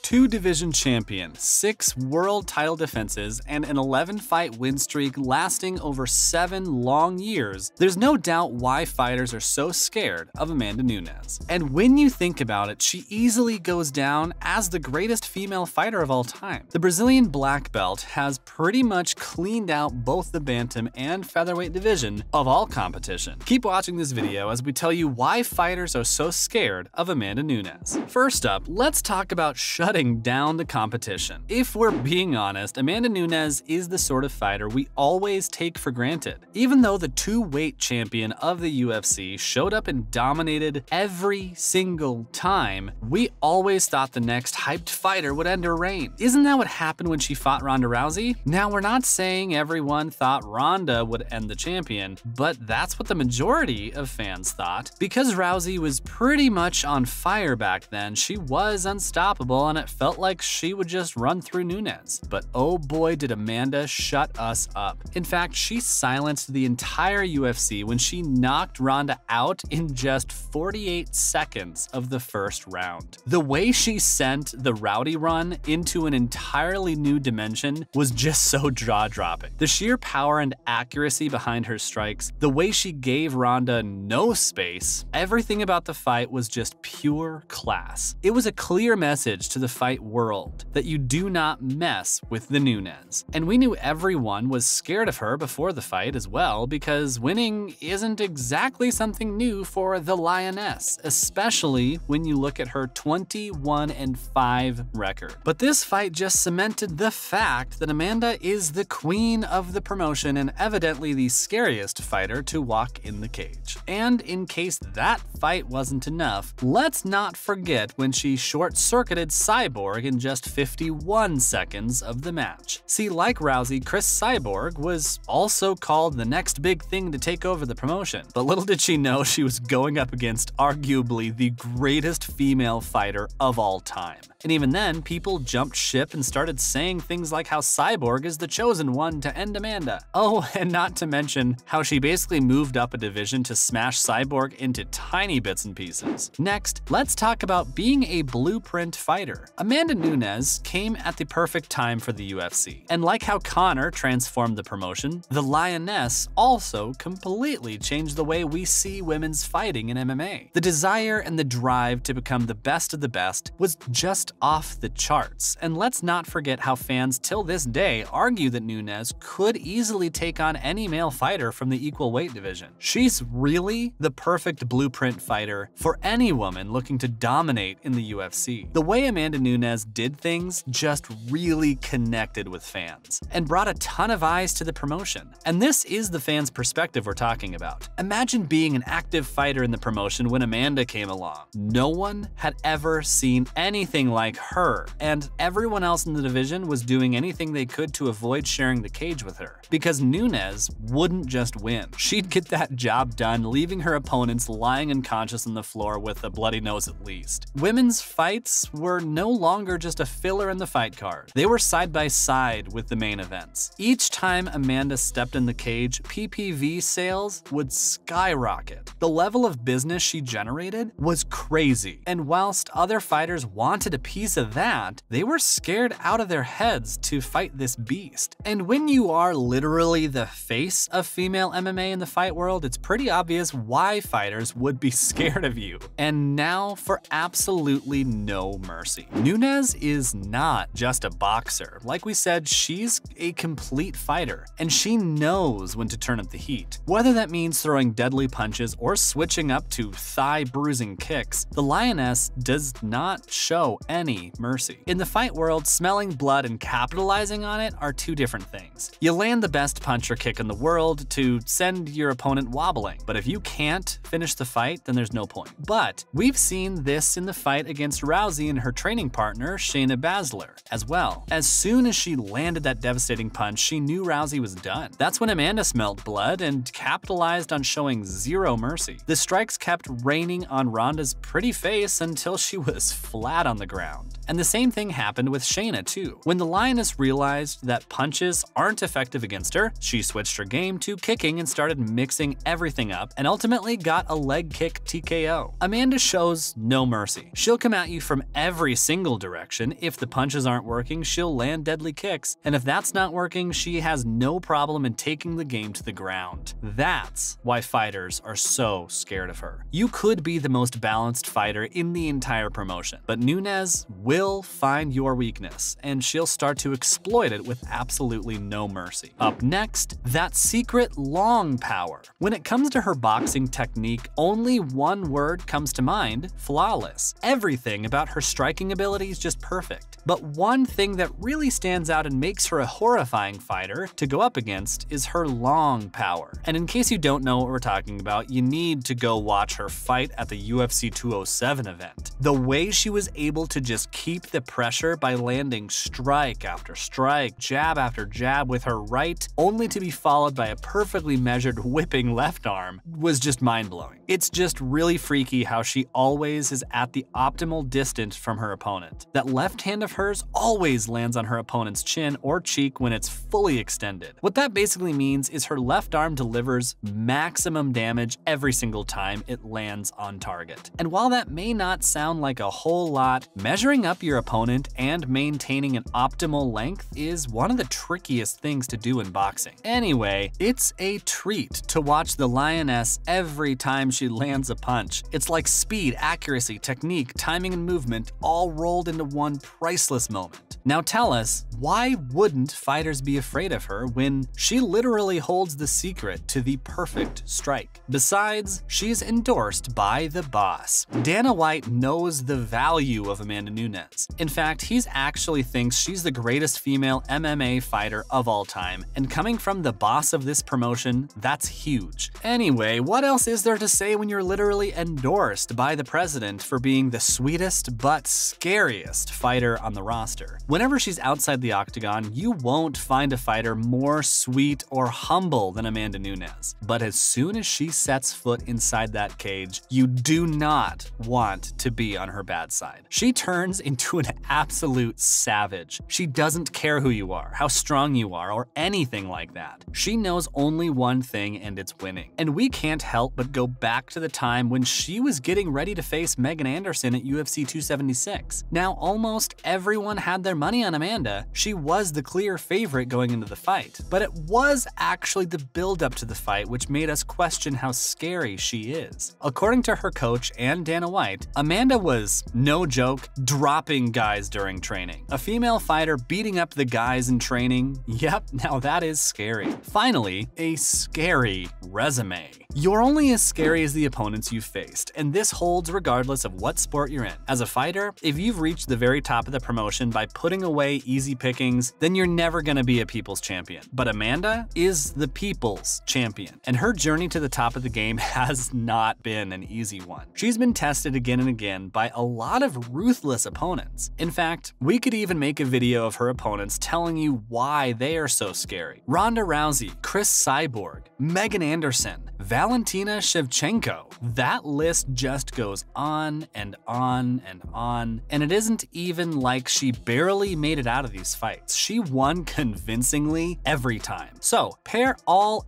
Two-division champion, 6 world title defenses, and an 11-fight win streak lasting over 7 long years, there's no doubt why fighters are so scared of Amanda Nunes. And when you think about it, she easily goes down as the greatest female fighter of all time. The Brazilian black belt has pretty much cleaned out both the bantam and featherweight division of all competition. Keep watching this video as we tell you why fighters are so scared of Amanda Nunes. First up, let's talk about shutting down the competition. If we're being honest, Amanda Nunes is the sort of fighter we always take for granted. Even though the two-weight champion of the UFC showed up and dominated every single time, we always thought the next hyped fighter would end her reign. Isn't that what happened when she fought Ronda Rousey? Now, we're not saying everyone thought Ronda would end the champion, but that's what the majority of fans thought. Because Rousey was pretty much on fire back then, she was unstoppable and it felt like she would just run through Nunes. But oh boy did Amanda shut us up. In fact, she silenced the entire UFC when she knocked Ronda out in just 48 seconds of the first round. The way she sent the Rowdy run into an entirely new dimension was just so jaw-dropping. The sheer power and accuracy behind her strikes, the way she gave Ronda no space, everything about the fight was just pure class. It was a clear message to the fight world that you do not mess with the Nunes. And we knew everyone was scared of her before the fight as well, because winning isn't exactly something new for the Lioness, especially when you look at her 21-5 record. But this fight just cemented the fact that Amanda is the queen of the promotion and evidently the scariest fighter to walk in the cage. And in case that fight wasn't enough, let's not forget when she short-circuited Cyborg in just 51 seconds of the match. See, like Rousey, Chris Cyborg was also called the next big thing to take over the promotion. But little did she know she was going up against arguably the greatest female fighter of all time. And even then, people jumped ship and started saying things like how Cyborg is the chosen one to end Amanda. Oh, and not to mention how she basically moved up a division to smash Cyborg into tiny bits and pieces. Next, let's talk about being a blueprint fighter. Amanda Nunes came at the perfect time for the UFC. And like how Conor transformed the promotion, the Lioness also completely changed the way we see women's fighting in MMA. The desire and the drive to become the best of the best was just off the charts. And let's not forget how fans till this day argue that Nunes could easily take on any male fighter from the equal weight division. She's really the perfect blueprint fighter for any woman looking to dominate in the UFC. The way Amanda Nunes did things just really connected with fans and brought a ton of eyes to the promotion. And this is the fans' perspective we're talking about. Imagine being an active fighter in the promotion when Amanda came along. No one had ever seen anything like her, and everyone else in the division was doing anything they could to avoid sharing the cage with her. Because Nunes wouldn't just win. She'd get that job done, leaving her opponents lying unconscious on the floor with a bloody nose at least. Women's fights were no longer just a filler in the fight card. They were side by side with the main events. Each time Amanda stepped in the cage, PPV sales would skyrocket. The level of business she generated was crazy. And whilst other fighters wanted a piece of that, they were scared out of their heads to fight this beast. And when you are literally the face of female MMA in the fight world, it's pretty obvious why fighters would be scared of you. And now for absolutely no mercy. Nunes is not just a boxer. Like we said, she's a complete fighter, and she knows when to turn up the heat. Whether that means throwing deadly punches or switching up to thigh-bruising kicks, the Lioness does not show any mercy. In the fight world, smelling blood and capitalizing on it are two different things. You land the best punch or kick in the world to send your opponent wobbling, but if you can't finish the fight, then there's no point. But we've seen this in the fight against Rousey and her training partner, Shayna Baszler, as well. As soon as she landed that devastating punch, she knew Rousey was done. That's when Amanda smelled blood and capitalized on showing zero mercy. The strikes kept raining on Ronda's pretty face until she was flat on the ground. And the same thing happened with Shayna too. When the Lioness realized that punches aren't effective against her, she switched her game to kicking and started mixing everything up and ultimately got a leg kick TKO. Amanda shows no mercy. She'll come at you from every single direction. If the punches aren't working, she'll land deadly kicks, and if that's not working, she has no problem in taking the game to the ground. That's why fighters are so scared of her. You could be the most balanced fighter in the entire promotion, but Nunes will find your weakness, and she'll start to exploit it with absolutely no mercy. Up next, that secret long power. When it comes to her boxing technique, only one word comes to mind: flawless. Everything about her striking ability is just perfect. But one thing that really stands out and makes her a horrifying fighter to go up against is her long power. And in case you don't know what we're talking about, you need to go watch her fight at the UFC 207 event. The way she was able to just keep the pressure by landing strike after strike, jab after jab with her right, only to be followed by a perfectly measured whipping left arm, was just mind-blowing. It's just really freaky how she always is at the optimal distance from her opponent. That left hand of hers always lands on her opponent's chin or cheek when it's fully extended. What that basically means is her left arm delivers maximum damage every single time it lands on target. And while that may not sound like a whole lot, measuring up your opponent and maintaining an optimal length is one of the trickiest things to do in boxing. Anyway, it's a treat to watch the Lioness every time she lands a punch. It's like speed, accuracy, technique, timing, and movement all rolled into one priceless moment. Now tell us, why wouldn't fighters be afraid of her when she literally holds the secret to the perfect strike? Besides, she's endorsed by the boss. Dana White knows the value of Amanda Nunes. In fact, he actually thinks she's the greatest female MMA fighter of all time, and coming from the boss of this promotion, that's huge. Anyway, what else is there to say when you're literally endorsed by the president for being the sweetest but scariest fighter on the roster? Whenever she's outside the octagon, you won't find a fighter more sweet or humble than Amanda Nunes. But as soon as she sets foot inside that cage, you do not want to be on her bad side. She turns into an absolute savage. She doesn't care who you are, how strong you are, or anything like that. She knows only one thing, and it's winning. And we can't help but go back to the time when she was getting ready to face Megan Anderson at UFC 276. Now, almost everyone had their money on Amanda. She was the clear favorite going into the fight, but it was actually the build-up to the fight which made us question how scary she is. According to her coach and Dana White, Amanda was, no joke, dropping guys during training. A female fighter beating up the guys in training? Yep, now that is scary. Finally, a scary resume. You're only as scary as the opponents you've faced, and this holds regardless of what sport you're in. As a fighter, if you've reached the very top of the promotion by putting away easy pickings, then you're never gonna be a people's champion. But Amanda is the people's champion, and her journey to the top of the game has not been an easy one. She's been tested again and again by a lot of ruthless opponents. In fact, we could even make a video of her opponents telling you why they are so scary. Ronda Rousey, Chris Cyborg, Megan Anderson, Valentina Shevchenko. That list just goes on and on and on, and it isn't even like she barely made it out of these fights. She won convincingly every time. So pair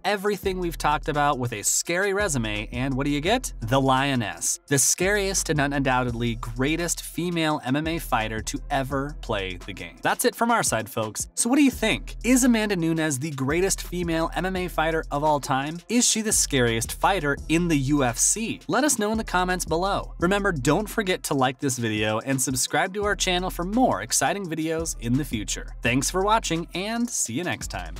everything we've talked about with a scary resume, and what do you get? The Lioness, the scariest and undoubtedly greatest female MMA fighter to ever play the game. That's it from our side, folks. So what do you think? Is Amanda Nunes the greatest female MMA fighter of all time? Is she the scariest fighter in the UFC? Let us know in the comments below. Remember, don't forget to like this video and subscribe to our channel for more exciting videos in the future. Thanks for watching, and see you next time.